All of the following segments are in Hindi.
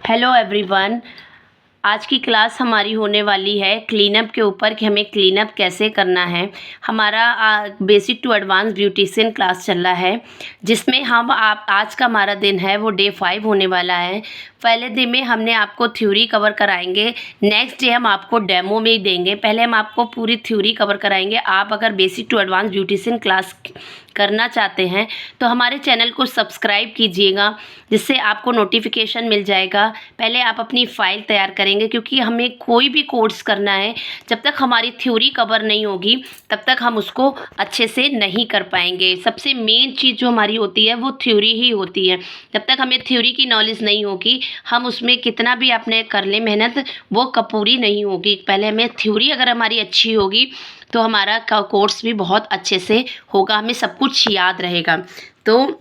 Hello everyone. आज की क्लास हमारी होने वाली है क्लीनअप के ऊपर कि हमें क्लीनअप कैसे करना है। हमारा basic to advance beautician class चल रहा है, जिसमें हम आज का हमारा दिन है वो डे 5 होने वाला है। पहले दिन में हमने आपको थ्योरी कवर कराएंगे, नेक्स्ट डे हम आपको डेमो में ही देंगे। पहले हम आपको पूरी थ्योरी कवर कराएंगे। आप अगर basic to advance beautician class करना चाहते हैं तो हमारे चैनल को सब्सक्राइब कीजिएगा, जिससे आपको नोटिफिकेशन मिल जाएगा। पहले आप अपनी फ़ाइल तैयार करेंगे, क्योंकि हमें कोई भी कोर्स करना है जब तक हमारी थ्योरी कवर नहीं होगी तब तक हम उसको अच्छे से नहीं कर पाएंगे। सबसे मेन चीज़ जो हमारी होती है वो थ्योरी ही होती है। जब तक हमें थ्योरी की नॉलेज नहीं होगी, हम उसमें कितना भी आपने कर ले मेहनत, वो पूरी नहीं होगी। पहले हमें थ्योरी अगर हमारी अच्छी होगी तो हमारा कोर्स भी बहुत अच्छे से होगा, हमें सब कुछ याद रहेगा। तो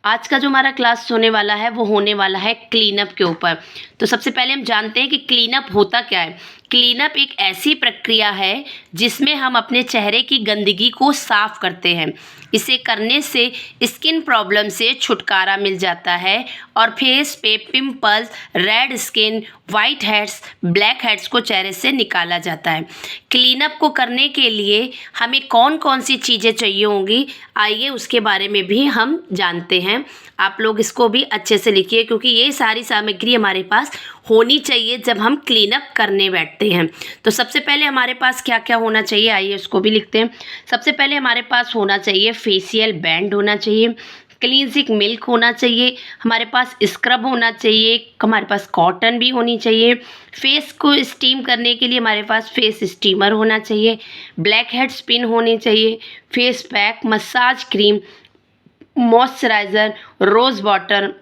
आज का जो हमारा क्लास होने वाला है वो होने वाला है क्लीनअप के ऊपर। तो सबसे पहले हम जानते हैं कि क्लीनअप होता क्या है। क्लीनअप एक ऐसी प्रक्रिया है जिसमें हम अपने चेहरे की गंदगी को साफ करते हैं। इसे करने से स्किन प्रॉब्लम से छुटकारा मिल जाता है और फेस पे pimples, red skin, white heads, black heads को चेहरे से निकाला जाता है। क्लीनअप को करने के लिए हमें कौन कौन सी चीज़ें चाहिए होंगी, आइए उसके बारे में भी हम जानते हैं। आप लोग इसको भी अच्छे से लिखिए, क्योंकि ये सारी सामग्री हमारे पास होनी चाहिए जब हम क्लीनअप करने बैठते हैं। तो सबसे पहले हमारे पास क्या क्या होना चाहिए, आइए उसको भी लिखते हैं। सबसे पहले हमारे पास होना चाहिए फेशियल बैंड होना चाहिए, क्लींजिंग मिल्क होना चाहिए, हमारे पास स्क्रब होना चाहिए, हमारे पास कॉटन भी होनी चाहिए। फेस को स्टीम करने के लिए हमारे पास फेस स्टीमर होना चाहिए, ब्लैक हेड स्पिन होनी चाहिए, face pack, massage cream, moisturiser, rose water.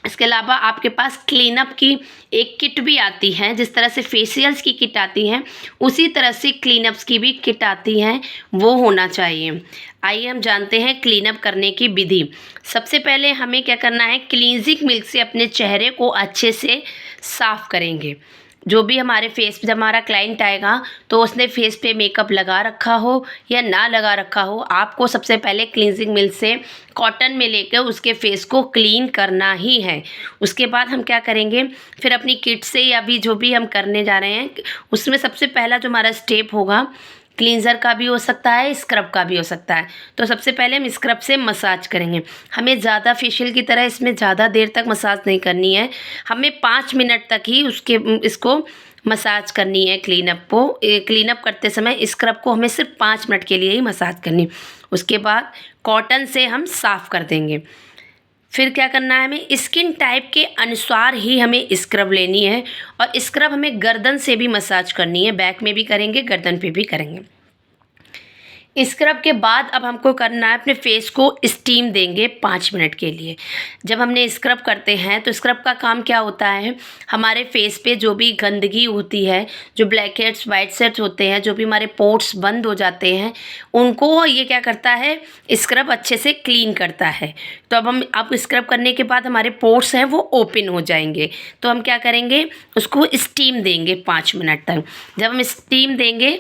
इसके अलावा आपके पास क्लीनअप की एक किट भी आती है। जिस तरह से फेशियल्स की किट आती हैं, उसी तरह से क्लीनअप्स की भी किट आती हैं, वो होना चाहिए। आइए हम जानते हैं क्लीनअप करने की विधि। सबसे पहले हमें क्या करना है, क्लींजिंग मिल्क से अपने चेहरे को अच्छे से साफ़ करेंगे। जो भी हमारे फेस पे, जब हमारा क्लाइंट आएगा तो उसने फेस पे मेकअप लगा रखा हो या ना लगा रखा हो, आपको सबसे पहले क्लींजिंग मिल्क से कॉटन में लेकर उसके फेस को क्लीन करना ही है। उसके बाद हम क्या करेंगे, फिर अपनी किट से या भी जो भी हम करने जा रहे हैं उसमें सबसे पहला जो हमारा स्टेप होगा, क्लींजर का भी हो सकता है, स्क्रब का भी हो सकता है। तो सबसे पहले हम स्क्रब से मसाज करेंगे। हमें ज़्यादा फेशियल की तरह इसमें ज़्यादा देर तक मसाज नहीं करनी है, हमें 5 मिनट तक ही इसको मसाज करनी है। क्लीनअप करते समय स्क्रब को हमें सिर्फ 5 मिनट के लिए ही मसाज करनी। उसके बाद कॉटन से हम साफ़ कर देंगे। फिर क्या करना है, हमें स्किन टाइप के अनुसार ही हमें स्क्रब लेनी है, और स्क्रब हमें गर्दन से भी मसाज करनी है, बैक में भी करेंगे, गर्दन पे भी करेंगे। स्क्रब के बाद अब हमको करना है, अपने फेस को स्टीम देंगे 5 मिनट के लिए। जब हमने स्क्रब करते हैं तो स्क्रब का काम क्या होता है, हमारे फेस पे जो भी गंदगी होती है, जो ब्लैक हेड्स, वाइट हेड्स होते हैं, जो भी हमारे पोर्स बंद हो जाते हैं, उनको ये क्या करता है, स्क्रब अच्छे से क्लीन करता है। तो अब स्क्रब करने के बाद हमारे पोर्स हैं वो ओपन हो जाएंगे। तो हम क्या करेंगे, उसको स्टीम देंगे 5 मिनट तक। जब हम स्टीम देंगे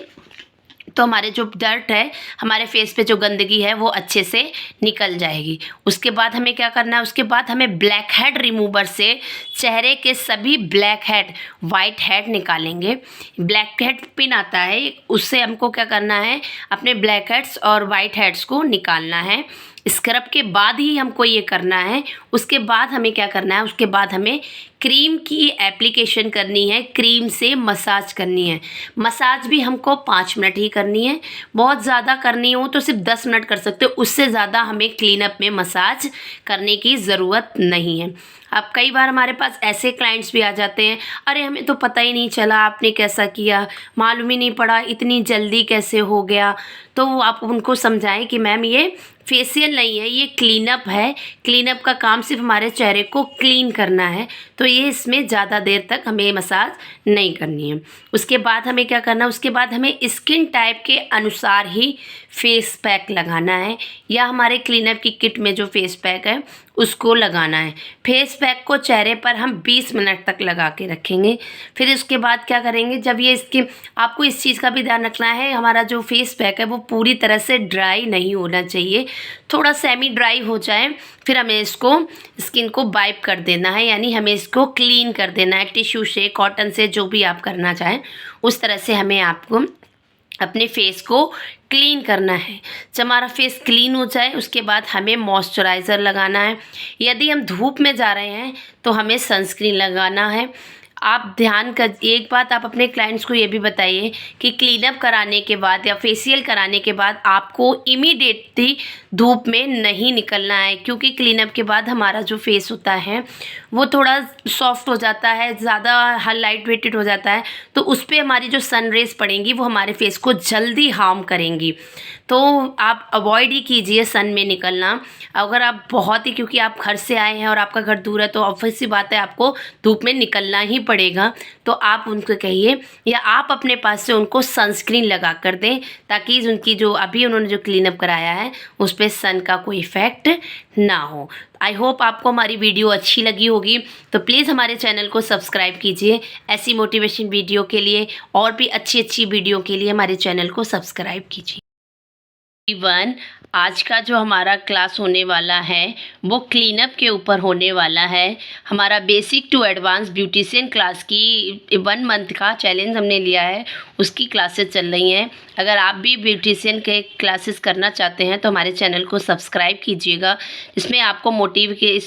तो हमारे जो डर्ट है, हमारे फेस पे जो गंदगी है, वो अच्छे से निकल जाएगी। उसके बाद हमें क्या करना है, उसके बाद हमें ब्लैक हेड रिमूवर से चेहरे के सभी ब्लैक हेड, वाइट हेड निकालेंगे। ब्लैक हेड पिन आता है, उससे हमको क्या करना है, अपने ब्लैक हेड्स और वाइट हेड्स को निकालना है। स्क्रब के बाद ही हमको ये करना है। उसके बाद हमें क्या करना है, उसके बाद हमें क्रीम की एप्लीकेशन करनी है, क्रीम से मसाज करनी है। मसाज भी हमको 5 मिनट ही करनी है, बहुत ज़्यादा करनी हो तो सिर्फ 10 मिनट कर सकते हो, उससे ज़्यादा हमें क्लीनअप में मसाज करने की ज़रूरत नहीं है। अब कई बार हमारे पास ऐसे क्लाइंट्स भी आ जाते हैं, अरे हमें तो पता ही नहीं चला आपने कैसा किया, मालूम ही नहीं पड़ा, इतनी जल्दी कैसे हो गया। तो आप उनको समझाएं कि मैम ये फेशियल नहीं है, ये क्लीनअप है। क्लीनअप का काम सिर्फ हमारे चेहरे को क्लीन करना है, तो ये इसमें ज़्यादा देर तक हमें मसाज नहीं करनी है। उसके बाद हमें क्या करना है, उसके बाद हमें स्किन टाइप के अनुसार ही फेस पैक लगाना है, या हमारे क्लीनअप की किट में जो फेस पैक है उसको लगाना है। फेस पैक को चेहरे पर हम 20 मिनट तक लगा के रखेंगे। फिर इसके बाद क्या करेंगे, जब ये इसकी आपको इस चीज़ का भी ध्यान रखना है, हमारा जो फेस पैक है वो पूरी तरह से ड्राई नहीं होना चाहिए, थोड़ा सेमी ड्राई हो जाए फिर हमें इसको स्किन को वाइप कर देना है, यानी हमें इसको क्लीन कर देना है टिश्यू से, कॉटन से, जो भी आप करना चाहें उस तरह से हमें आपको अपने फेस को क्लीन करना है। जब हमारा फेस क्लीन हो जाए उसके बाद हमें मॉइस्चराइज़र लगाना है। यदि हम धूप में जा रहे हैं तो हमें सनस्क्रीन लगाना है। आप ध्यान कर, एक बात आप अपने क्लाइंट्स को ये भी बताइए कि क्लीनअप कराने के बाद या फेशियल कराने के बाद आपको इमीडिएटली धूप में नहीं निकलना है, क्योंकि क्लीनअप के बाद हमारा जो फेस होता है वो थोड़ा सॉफ्ट हो जाता है, ज़्यादा लाइट वेटेड हो जाता है, तो उस पर हमारी जो सन रेज़ पड़ेंगी वो हमारे फेस को जल्दी हार्म करेंगी। तो आप अवॉइड ही कीजिए सन में निकलना। अगर आप बहुत ही, क्योंकि आप घर से आए हैं और आपका घर दूर है तो ऑब्वियस सी बात है आपको धूप में निकलना ही पड़ेगा, तो आप उनको कहिए या आप अपने पास से उनको सनस्क्रीन लगा कर दें, ताकि उनकी जो अभी उन्होंने जो क्लीनअप कराया है उस पर सन का कोई इफ़ेक्ट ना हो। आई होप आपको हमारी वीडियो अच्छी लगी होगी, तो प्लीज़ हमारे चैनल को सब्सक्राइब कीजिए। ऐसी मोटिवेशन वीडियो के लिए और भी अच्छी वीडियो के लिए हमारे चैनल को सब्सक्राइब कीजिए। वन आज का जो हमारा क्लास होने वाला है वो क्लीनअप के ऊपर होने वाला है। हमारा basic to advance beautician class की 1 मंथ का चैलेंज हमने लिया है, उसकी क्लासेस चल रही हैं। अगर आप भी ब्यूटिशियन के क्लासेस करना चाहते हैं तो हमारे चैनल को सब्सक्राइब कीजिएगा। इसमें आपको मोटिव के